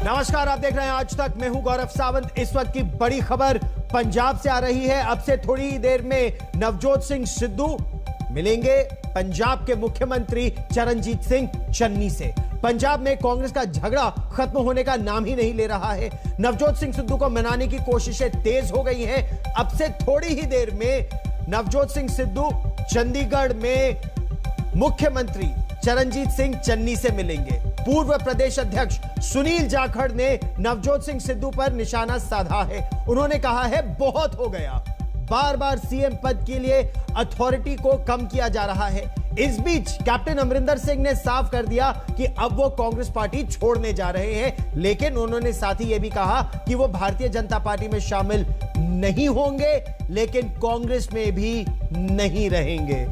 नमस्कार, आप देख रहे हैं आज तक। मैं हूं गौरव सावंत। इस वक्त की बड़ी खबर पंजाब से आ रही है। अब से थोड़ी ही देर में नवजोत सिंह सिद्धू मिलेंगे पंजाब के मुख्यमंत्री चरणजीत सिंह चन्नी से। पंजाब में कांग्रेस का झगड़ा खत्म होने का नाम ही नहीं ले रहा है। नवजोत सिंह सिद्धू को मनाने की कोशिशें तेज हो गई हैं। अब से थोड़ी ही देर में नवजोत सिंह सिद्धू चंडीगढ़ में मुख्यमंत्री चरणजीत सिंह चन्नी से मिलेंगे। पूर्व प्रदेश अध्यक्ष सुनील जाखड़ ने नवजोत सिंह सिद्धू पर निशाना साधा है। उन्होंने कहा है बहुत हो गया, बार बार सीएम पद के लिए अथॉरिटी को कम किया जा रहा है। इस बीच कैप्टन अमरिंदर सिंह ने साफ कर दिया कि अब वो कांग्रेस पार्टी छोड़ने जा रहे हैं, लेकिन उन्होंने साथ ही यह भी कहा कि वो भारतीय जनता पार्टी में शामिल नहीं होंगे, लेकिन कांग्रेस में भी नहीं रहेंगे।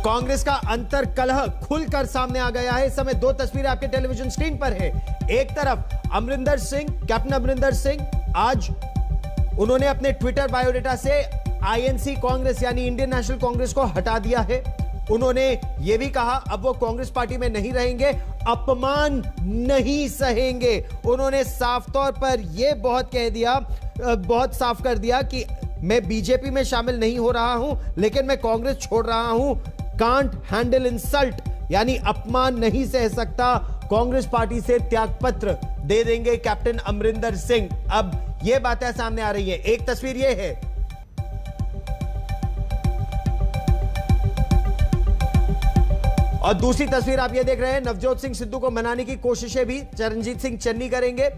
कांग्रेस का अंतर कलह खुलकर सामने आ गया है। इस समय दो तस्वीरें आपके टेलीविजन स्क्रीन पर है। एक तरफ अमरिंदर सिंह, कैप्टन अमरिंदर सिंह, आज उन्होंने अपने ट्विटर बायोडेटा से आईएनसी कांग्रेस यानी इंडियन नेशनल कांग्रेस को हटा दिया है। उन्होंने यह भी कहा अब वो कांग्रेस पार्टी में नहीं रहेंगे, अपमान नहीं सहेंगे। उन्होंने साफ तौर पर यह बहुत साफ कर दिया कि मैं बीजेपी में शामिल नहीं हो रहा हूं, लेकिन मैं कांग्रेस छोड़ रहा हूं। कांट हैंडल इंसल्ट यानी अपमान नहीं सह सकता। कांग्रेस पार्टी से त्यागपत्र दे देंगे कैप्टन अमरिंदर सिंह। अब यह बातें सामने आ रही है। एक तस्वीर यह है, और दूसरी तस्वीर आप ये देख रहे हैं। नवजोत सिंह सिद्धू को मनाने की कोशिशें भी चरणजीत सिंह चन्नी करेंगे।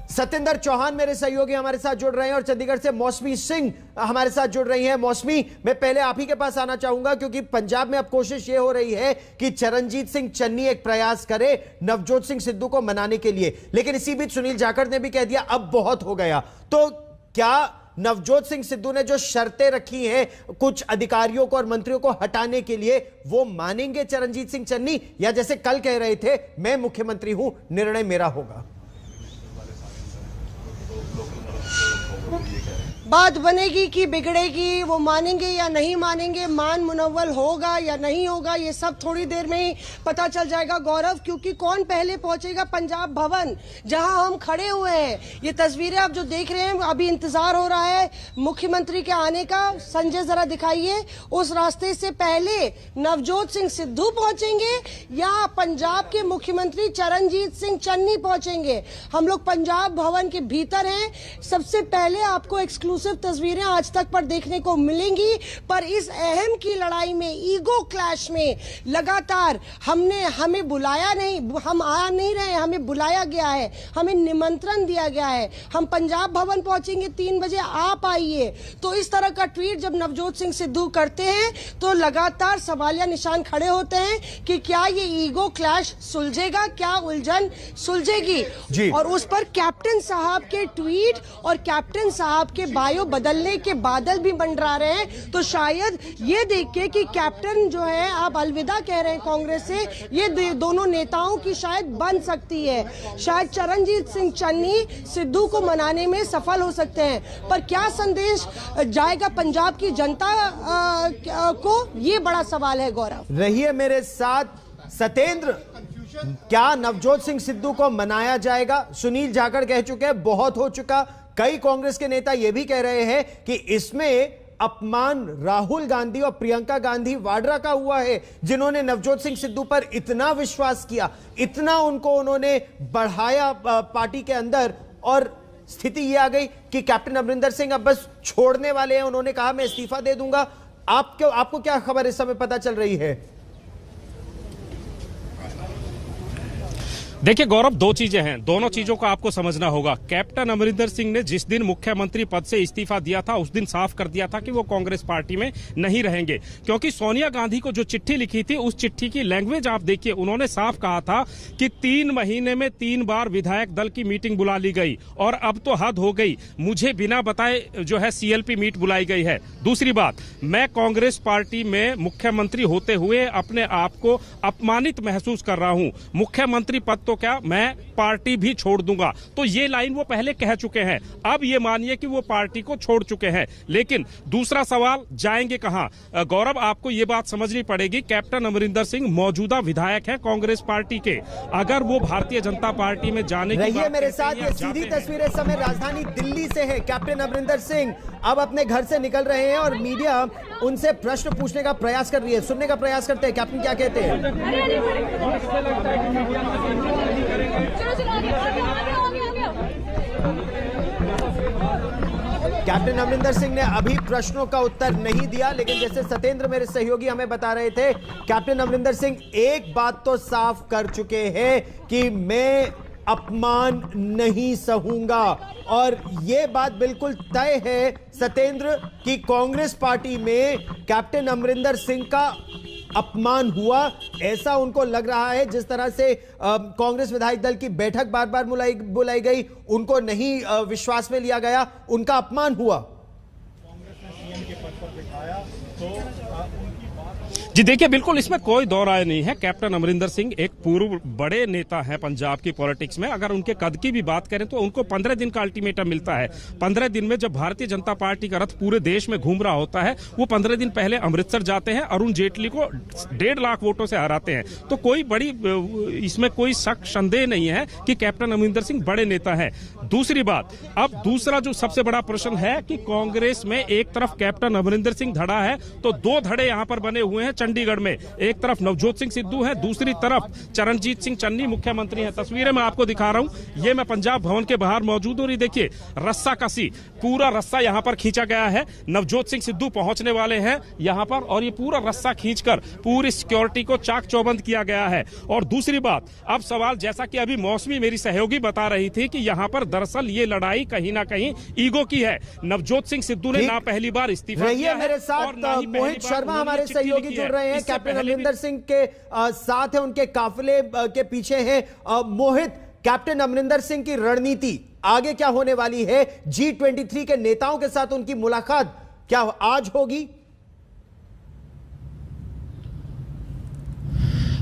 सत्येंद्र चौहान मेरे सहयोगी हमारे साथ जुड़ रहे हैं और चंडीगढ़ से मौसमी सिंह हमारे साथ जुड़ रही हैं। मौसमी, मैं पहले आप ही के पास आना चाहूंगा, क्योंकि पंजाब में अब कोशिश यह हो रही है कि चरणजीत सिंह चन्नी एक प्रयास करे नवजोत सिंह सिद्धू को मनाने के लिए, लेकिन इसी बीच सुनील जाखड़ ने भी कह दिया अब बहुत हो गया। तो क्या नवजोत सिंह सिद्धू ने जो शर्तें रखी हैं कुछ अधिकारियों को और मंत्रियों को हटाने के लिए, वो मानेंगे चरणजीत सिंह चन्नी, या जैसे कल कह रहे थे मैं मुख्यमंत्री हूं, निर्णय मेरा होगा? बात बनेगी कि बिगड़ेगी, वो मानेंगे या नहीं मानेंगे, मान मुनव्वल होगा या नहीं होगा, ये सब थोड़ी देर में ही पता चल जाएगा गौरव। क्योंकि कौन पहले पहुंचेगा पंजाब भवन जहां हम खड़े हुए हैं। ये तस्वीरें आप जो देख रहे हैं, अभी इंतजार हो रहा है मुख्यमंत्री के आने का। संजय जरा दिखाइए, उस रास्ते से पहले नवजोत सिंह सिद्धू पहुंचेंगे या पंजाब के मुख्यमंत्री चरणजीत सिंह चन्नी पहुंचेंगे। हम लोग पंजाब भवन के भीतर हैं। सबसे पहले आपको एक्सक्लूसिव तस्वीरें आज तक पर देखने को मिलेंगी, पर इस अहम की लड़ाई में, ईगो क्लैश में लगातार हमें बुलाया नहीं, हम आ नहीं रहे, हमें बुलाया गया है, हमें निमंत्रण दिया गया है, हम पंजाब भवन पहुंचेंगे 3 बजे, आप आइए। तो इस तरह का ट्वीट जब नवजोत सिंह सिद्धू करते हैं तो लगातार सवालिया निशान खड़े होते हैं कि क्या ये ईगो क्लैश सुलझेगा, क्या उलझन सुलझेगी। और उस पर कैप्टन साहब के ट्वीट और कैप्टन साहब के बायो बदलने के बादल भी मंडरा रहे हैं। तो शायद ये देख के कि कैप्टन जो है आप अलविदा कह रहे हैं कांग्रेस से, ये दोनों नेताओं की शायद बन सकती है। शायद चरणजीत सिंह चन्नी सिद्धू को मनाने में सफल हो सकते हैं, पर क्या संदेश जाएगा पंजाब की जनता को, ये बड़ा सवाल है गौरव। रहिए मेरे साथ सत्येंद्र, क्या नवजोत सिंह सिद्धू को मनाया जाएगा? सुनील जाखड़ कह चुके हैं बहुत हो चुका। कई कांग्रेस के नेता यह भी कह रहे हैं कि इसमें अपमान राहुल गांधी और प्रियंका गांधी वाड्रा का हुआ है, जिन्होंने नवजोत सिंह सिद्धू पर इतना विश्वास किया, इतना उनको उन्होंने बढ़ाया पार्टी के अंदर, और स्थिति यह आ गई कि कैप्टन अमरिंदर सिंह अब बस छोड़ने वाले हैं। उन्होंने कहा मैं इस्तीफा दे दूंगा। आपको क्या खबर इस समय पता चल रही है? देखिए गौरव, दो चीजें हैं, दोनों चीजों को आपको समझना होगा। कैप्टन अमरिंदर सिंह ने जिस दिन मुख्यमंत्री पद से इस्तीफा दिया था उस दिन साफ कर दिया था कि वो कांग्रेस पार्टी में नहीं रहेंगे, क्योंकि सोनिया गांधी को जो चिट्ठी लिखी थी उस चिट्ठी की लैंग्वेज आप देखिए। उन्होंने साफ कहा था कि 3 महीने में 3 बार विधायक दल की मीटिंग बुला ली गई और अब तो हद हो गई, मुझे बिना बताए जो है सीएलपी मीट बुलाई गई है। दूसरी बात, मैं कांग्रेस पार्टी में मुख्यमंत्री होते हुए अपने आप को अपमानित महसूस कर रहा हूं। मुख्यमंत्री पद तो तो क्या, मैं पार्टी भी छोड़ दूंगा। तो ये लाइन वो पहले कह चुके हैं। अब ये मानिए कि वो पार्टी को छोड़ चुके हैं। लेकिन दूसरा सवाल, जाएंगे कहां? गौरव, आपको ये बात समझनी पड़ेगी, कैप्टन अमरिंदर सिंह मौजूदा विधायक है कांग्रेस पार्टी के। अगर वो भारतीय जनता पार्टी में जाने की बात मेरे साथ ये सीधी तस्वीरें समय राजधानी दिल्ली से है। कैप्टन अमरिंदर सिंह अब अपने घर से निकल रहे हैं और मीडिया उनसे प्रश्न पूछने का प्रयास कर रही है। सुनने का प्रयास करते हैं, कैप्टन क्या कहते हैं। कैप्टन अमरिंदर सिंह ने अभी प्रश्नों का उत्तर नहीं दिया, लेकिन जैसे सत्येंद्र मेरे सहयोगी हमें बता रहे थे, कैप्टन अमरिंदर सिंह एक बात तो साफ कर चुके हैं कि मैं अपमान नहीं सहूंगा। और यह बात बिल्कुल तय है सत्येंद्र कि कांग्रेस पार्टी में कैप्टन अमरिंदर सिंह का अपमान हुआ, ऐसा उनको लग रहा है। जिस तरह से कांग्रेस विधायक दल की बैठक बार बार बुलाई गई, उनको नहीं विश्वास में लिया गया, उनका अपमान हुआ। कांग्रेस ने सीएम के पद पर बिठाया तो जी देखिए, बिल्कुल इसमें कोई दो राय नहीं है। कैप्टन अमरिंदर सिंह एक पूर्व बड़े नेता हैं पंजाब की पॉलिटिक्स में। अगर उनके कद की भी बात करें तो उनको 15 दिन का अल्टीमेटम मिलता है। 15 दिन में जब भारतीय जनता पार्टी का रथ पूरे देश में घूम रहा होता है, वो 15 दिन पहले अमृतसर जाते हैं, अरुण जेटली को 1.5 लाख वोटों से हराते हैं। तो कोई बड़ी इसमें कोई शक संदेह नहीं है कि कैप्टन अमरिंदर सिंह बड़े नेता है। दूसरी बात, अब दूसरा जो सबसे बड़ा प्रश्न है कि कांग्रेस में एक तरफ कैप्टन अमरिंदर सिंह धड़ा है तो 2 धड़े यहां पर बने हुए हैं चंडीगढ़ में। एक तरफ नवजोत सिंह सिद्धू है, दूसरी तरफ चरणजीत सिंह चन्नी मुख्यमंत्री हैं। तस्वीरें मैं आपको दिखा रहा हूं, ये मैं पंजाब भवन के बाहर मौजूद हूं। देखिए, रस्सा कसी, पूरा रस्सा यहां पर खींचा गया है। नवजोत सिंह सिद्धू पहुंचने वाले हैं यहां पर और ये पूरा रस्सा खींचकर पूरी सिक्योरिटी को चाक चौबंद किया गया है। और दूसरी बात, अब सवाल, जैसा कि अभी मौसमी मेरी सहयोगी बता रही थी कि यहां पर दरअसल ये लड़ाई कहीं ना कहीं ईगो की है। नवजोत सिंह सिद्धू ने ना पहली बार इस्तीफा दिया है। मेरे साथ मोहित शर्मा हमारे सहयोगी जुड़ रहे हैं, कैप्टन अमरिंदर सिंह के साथ है, उनके काफिले के पीछे है। मोहित, कैप्टन अमरिंदर सिंह की रणनीति आगे क्या होने वाली है? G23 के नेताओं के साथ उनकी मुलाकात क्या आज होगी?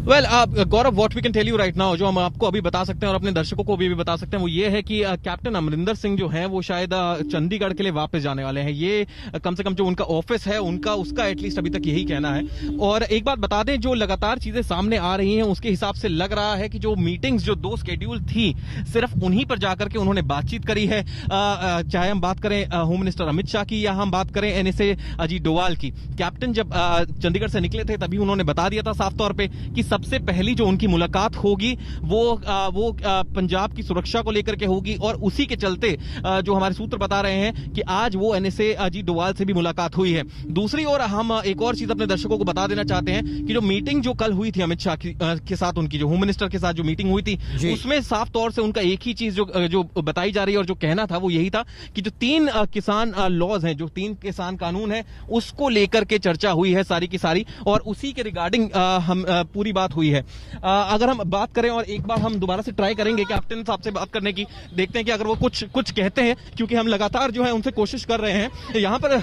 Well Gaurav, what we can tell you right now, जो हम आपको अभी बता सकते हैं और अपने दर्शकों को भी बता सकते हैं, वो ये है कि कैप्टन अमरिंदर सिंह जो है वो शायद चंडीगढ़ के लिए वापस जाने वाले हैं। ये कम से कम जो उनका ऑफिस है उसका एटलीस्ट अभी तक यही कहना है। और एक बात बता दें, जो लगातार चीजें सामने आ रही हैं उसके हिसाब से लग रहा है कि जो मीटिंग्स जो 2 शेड्यूल थी, सिर्फ उन्हीं पर जाकर के उन्होंने बातचीत करी है। चाहे हम बात करें होम मिनिस्टर अमित शाह की या हम बात करें NSA अजीत डोवाल की। कैप्टन जब चंडीगढ़ से निकले थे तभी उन्होंने बता दिया था साफ तौर पर कि सबसे पहली जो उनकी मुलाकात होगी वो पंजाब की सुरक्षा को लेकर के होगी। और उसी के चलते जो हमारे सूत्र बता रहे हैं कि आज वो NSA अजीत डोवाल से भी मुलाकात हुई है। दूसरी ओर हम एक और चीज अपने दर्शकों को बता देना चाहते हैं कि जो मीटिंग जो कल हुई थी अमित शाह के साथ, उनकी जो होम मिनिस्टर के साथ जो मीटिंग हुई थी, उसमें साफ तौर से उनका एक ही चीज जो बताई जा रही है और जो कहना था वो यही था कि जो 3 किसान लॉज हैं, जो 3 किसान कानून है, उसको लेकर के चर्चा हुई है सारी की सारी, और उसी के रिगार्डिंग हम पूरी बात हुई है। अगर हम बात करें, और एक बार हम दोबारा से ट्राई करेंगे कैप्टन साहब से बात करने की, देखते हैं कि अगर वो कुछ कहते हैं, क्योंकि हम लगातार जो है उनसे कोशिश कर रहे हैं। यहाँ पर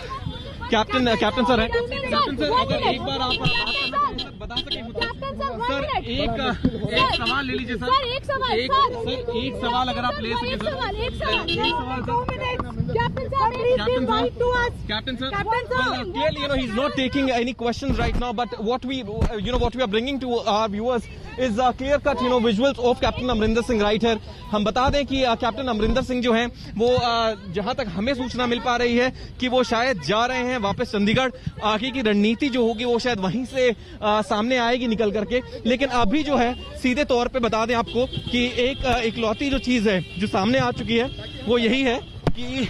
कैप्टन सर है। कैप्टन सर, अगर एक बार आप बता सकें सर, एक सवाल ले लीजिए सर। एक सवाल अगर आप ले सकें sir. Captain sir, well, clearly, he's not taking any questions right now. But what we are bringing to our viewers is clear-cut, visuals of Captain Amrinder Singh right here. हम बता दें कि कैप्टन अमरिंदर सिंह जो हैं वो जहां तक हमें सूचना मिल पा रही है कि वो शायद जा रहे हैं वापस चंडीगढ़। आगे की रणनीति जो होगी वो शायद वहीं से सामने आएगी निकल करके। लेकिन अभी जो है सीधे तौर पे बता दें आपको कि एक इकलौती जो चीज है जो सामने आ चुकी है वो यही है कि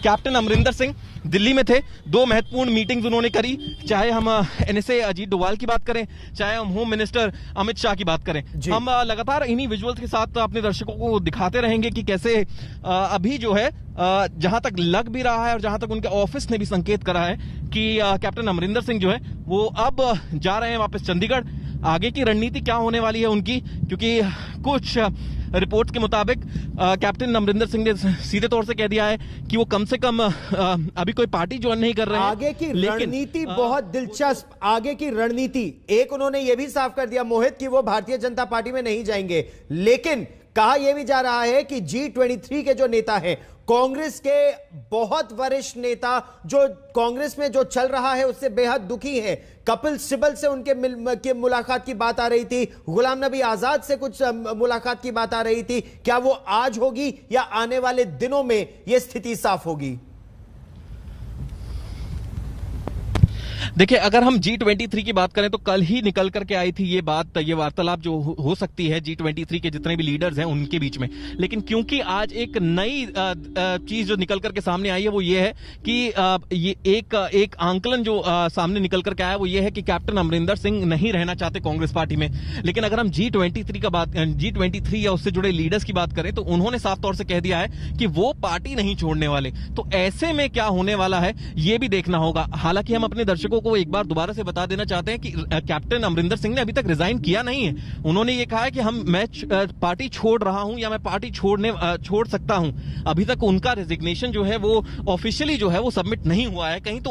कैप्टन अमरिंदर सिंह दिल्ली में थे। 2 महत्वपूर्ण मीटिंग्स उन्होंने करी, चाहे हम NSA अजीत डोवाल की बात करें, चाहे हम होम मिनिस्टर अमित शाह की बात करें। हम लगातार इन्हीं विजुअल्स के साथ अपने दर्शकों को दिखाते रहेंगे कि कैसे अभी जो है जहां तक लग भी रहा है और जहां तक उनके ऑफिस ने भी संकेत करा है कि कैप्टन अमरिंदर सिंह जो है वो अब जा रहे हैं वापस चंडीगढ़। आगे की रणनीति क्या होने वाली है उनकी, क्योंकि कुछ रिपोर्ट्स के मुताबिक कैप्टन अमरिंदर सिंह ने सीधे तौर से कह दिया है कि वो कम से कम अभी कोई पार्टी ज्वाइन नहीं कर रहे हैं। आगे की रणनीति बहुत दिलचस्प, आगे की रणनीति एक उन्होंने यह भी साफ कर दिया मोहित कि वो भारतीय जनता पार्टी में नहीं जाएंगे, लेकिन कहा यह भी जा रहा है कि G23 के जो नेता हैं, कांग्रेस के बहुत वरिष्ठ नेता जो कांग्रेस में जो चल रहा है उससे बेहद दुखी हैं। कपिल सिब्बल से उनके मुलाकात की बात आ रही थी, गुलाम नबी आजाद से कुछ मुलाकात की बात आ रही थी, क्या वो आज होगी या आने वाले दिनों में यह स्थिति साफ होगी? देखिए, अगर हम G23 की बात करें तो कल ही निकल करके आई थी ये बात, ये वार्तालाप जो हो सकती है G23 के जितने भी लीडर्स हैं उनके बीच में, लेकिन क्योंकि आज एक नई चीज जो निकल करके सामने आई है वो ये है कि ये एक आंकलन जो सामने निकल करके आया वो ये है कि कैप्टन अमरिंदर सिंह नहीं रहना चाहते कांग्रेस पार्टी में। लेकिन अगर हम G23 या उससे जुड़े लीडर्स की बात करें तो उन्होंने साफ तौर से कह दिया है कि वो पार्टी नहीं छोड़ने वाले। तो ऐसे में क्या होने वाला है ये भी देखना होगा। हालांकि हम अपने दर्शकों को एक बार दोबारा से बता देना चाहते हैं कि कैप्टन अमरिंदर सिंह ने अभी तक रिजाइन किया नहीं है। उन्होंने ये कहा है कि मैं पार्टी छोड़ रहा हूं या मैं पार्टी छोड़ सकता हूं। अभी तक उनका रेजिग्नेशन जो है वो ऑफिशियली जो है वो सबमिट नहीं हुआ है कहीं, तो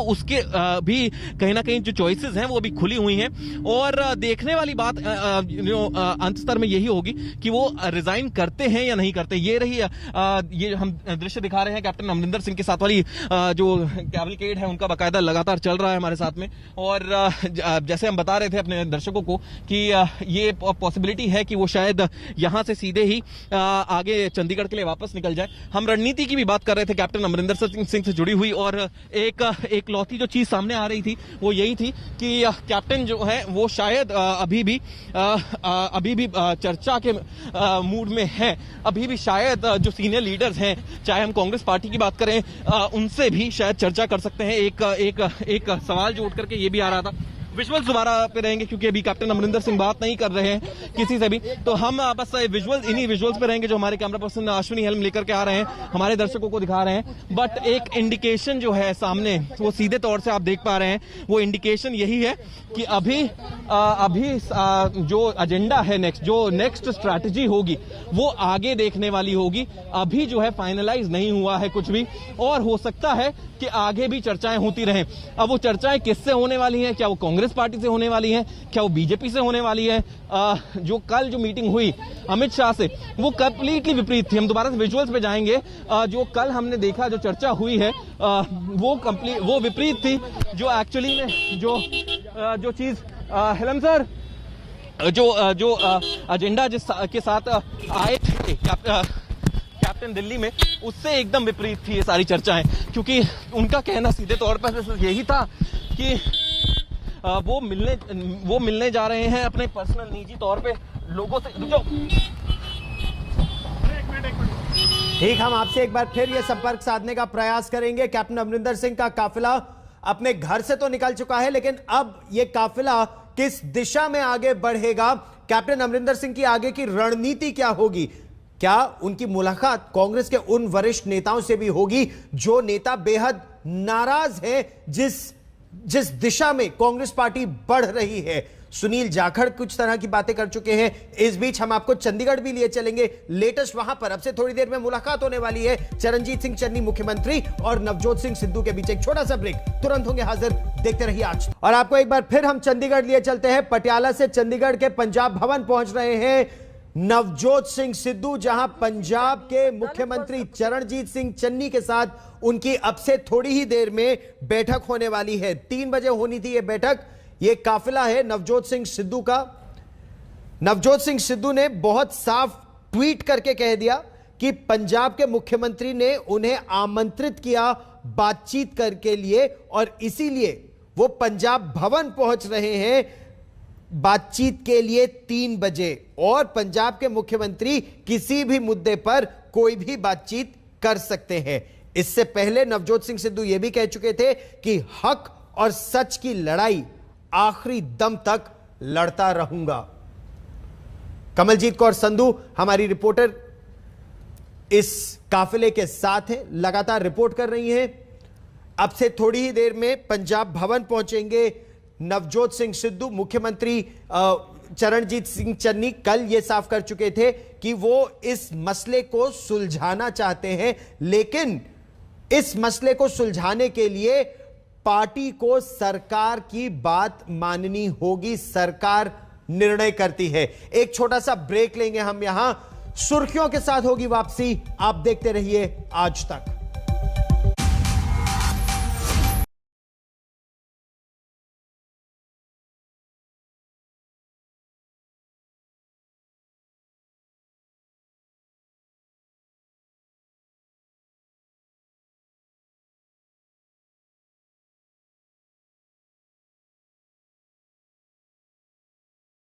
उसके भी कहीं ना कहीं जो चॉइसेस हैं वो अभी खुली हुई हैं। और देखने वाली बात अंत स्तर में यही होगी कि वो रिजाइन करते हैं या नहीं करते। ये हम दृश्य दिखा रहे हैं कैप्टन अमरिंदर सिंह के साथ वाली जो कैवलकेड है उनका बाकायदा लगातार चल रहा है हमारे साथ में। और जैसे हम बता रहे थे अपने दर्शकों को कि ये पॉसिबिलिटी है कि वो शायद यहां से सीधे ही आगे चंडीगढ़ के लिए वापस निकल जाए। हम रणनीति की भी बात कर रहे थे कैप्टन अमरिंदर सिंह से जुड़ी हुई, और एक लौती जो चीज सामने आ रही थी वो यही थी कि कैप्टन जो है वो शायद अभी भी चर्चा के मूड में है। अभी भी शायद जो सीनियर लीडर्स हैं, चाहे हम कांग्रेस पार्टी की बात करें, उनसे भी शायद चर्चा कर सकते हैं। एक सवाल जो उठ करके ये भी आ रहा था, विजुअल्स दोबारा पे रहेंगे क्योंकि अभी कैप्टन अमरिंदर सिंह बात नहीं कर रहे हैं किसी से भी, तो हम बस इन्हीं विजुअल्स पे रहेंगे जो हमारे कैमरा पर्सन अश्विनी हेल्म लेकर के आ रहे हैं, हमारे दर्शकों को दिखा रहे हैं। बट एक इंडिकेशन जो है सामने वो सीधे तौर से आप देख पा रहे हैं, वो इंडिकेशन यही है कि अभी जो एजेंडा है नेक्स्ट स्ट्रैटेजी होगी वो आगे देखने वाली होगी। अभी जो है फाइनलाइज नहीं हुआ है कुछ भी, और हो सकता है कि आगे भी चर्चाएं होती रहें। अब वो चर्चाएं किससे होने वाली हैं? क्या वो कांग्रेस पार्टी से होने वाली हैं? क्या वो बीजेपी से होने वाली है? जो कल जो मीटिंग हुई अमित शाह से वो कंप्लीटली विपरीत थी। हम दोबारा से विजुअल्स पे जाएंगे। जो कल हमने देखा जो चर्चा हुई है वो विपरीत थी। जो एक्चुअली में जो चीज हेलम सर जो एजेंडा के साथ आए थे कैप्टन दिल्ली में, उससे एकदम विपरीत थी ये सारी चर्चाएं, क्योंकि उनका कहना सीधे तौर पर यही था कि वो मिलने जा रहे हैं अपने पर्सनल निजी तौर पे लोगों से। ठीक, हम आपसे एक बार फिर ये संपर्क साधने का प्रयास करेंगे। कैप्टन अमरिंदर सिंह का काफिला अपने घर से तो निकल चुका है, लेकिन अब ये काफिला किस दिशा में आगे बढ़ेगा? कैप्टन अमरिंदर सिंह की आगे की रणनीति क्या होगी? क्या उनकी मुलाकात कांग्रेस के उन वरिष्ठ नेताओं से भी होगी जो नेता बेहद नाराज हैं जिस दिशा में कांग्रेस पार्टी बढ़ रही है? सुनील जाखड़ कुछ तरह की बातें कर चुके हैं। इस बीच हम आपको चंडीगढ़ भी लिए चलेंगे। लेटेस्ट वहां पर अब से थोड़ी देर में मुलाकात होने वाली है चरणजीत सिंह चन्नी मुख्यमंत्री और नवजोत सिंह सिद्धू के बीच। एक छोटा सा ब्रेक, तुरंत होंगे हाजिर, देखते रहिए आज। और आपको एक बार फिर हम चंडीगढ़ लिए चलते हैं। पटियाला से चंडीगढ़ के पंजाब भवन पहुंच रहे हैं नवजोत सिंह सिद्धू, जहां पंजाब के मुख्यमंत्री चरणजीत सिंह चन्नी के साथ उनकी अब से थोड़ी ही देर में बैठक होने वाली है। 3 बजे होनी थी यह बैठक। यह काफिला है नवजोत सिंह सिद्धू का। नवजोत सिंह सिद्धू ने बहुत साफ ट्वीट करके कह दिया कि पंजाब के मुख्यमंत्री ने उन्हें आमंत्रित किया बातचीत करके लिए और इसीलिए वो पंजाब भवन पहुंच रहे हैं बातचीत के लिए 3 बजे। और पंजाब के मुख्यमंत्री किसी भी मुद्दे पर कोई भी बातचीत कर सकते हैं। इससे पहले नवजोत सिंह सिद्धू यह भी कह चुके थे कि हक और सच की लड़ाई आखिरी दम तक लड़ता रहूंगा। कमलजीत कौर संधू हमारी रिपोर्टर इस काफिले के साथ है, लगातार रिपोर्ट कर रही हैं। अब से थोड़ी ही देर में पंजाब भवन पहुंचेंगे नवजोत सिंह सिद्धू, मुख्यमंत्री चरणजीत सिंह चन्नी कल यह साफ कर चुके थे कि वो इस मसले को सुलझाना चाहते हैं, लेकिन इस मसले को सुलझाने के लिए पार्टी को सरकार की बात माननी होगी। सरकार निर्णय करती है। एक छोटा सा ब्रेक लेंगे हम यहां, सुर्खियों के साथ होगी वापसी। आप देखते रहिए आज तक।